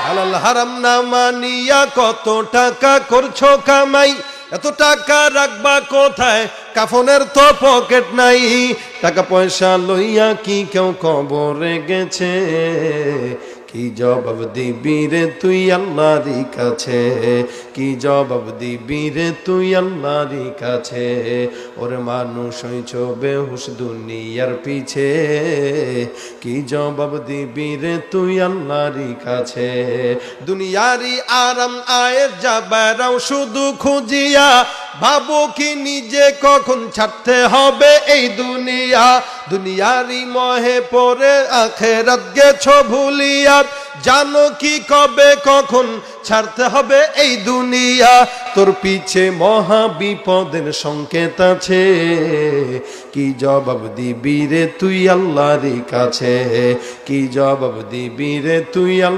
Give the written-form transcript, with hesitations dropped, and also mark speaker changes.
Speaker 1: হালাল হারাম না মানিয়া কত টাকা করছো কামাই, এত টাকা রাখবা কোথায়, কাফনের তো পকেট নাই। টাকা পয়সা লইয়া কি কেউ কবরে গেছে, কি জবাব দিবি রে তুই আল্লাহরই কাছে, কি জবাব দিবি রে তুই আল্লাহরই কাছে। ওরে মানুষ হইছ বেহুশ দুনিয়ার পিছে, কি জবাব দিবি রে তুই আল্লাহরই কাছে। দুনিয়ারি আরাম আয়ের যাবেরাও শুধু খুঁজিয়া, ভাবো কি নিজে কখন ছাড়তে হবে এই দুনিয়া। দুনিয়ারি মহে পড়ে আখেরাত গেছো ভুলিয়া, জানো কি কবে কখন ছাড়তে হবে এই দুনিয়া। তোর পিছে মহা বিপদের সংকেত আছে, কি জবাব দিবি রে তুই আল্লাহরই কাছে, কি জবাব দিবি রে তুই আল্লাহ।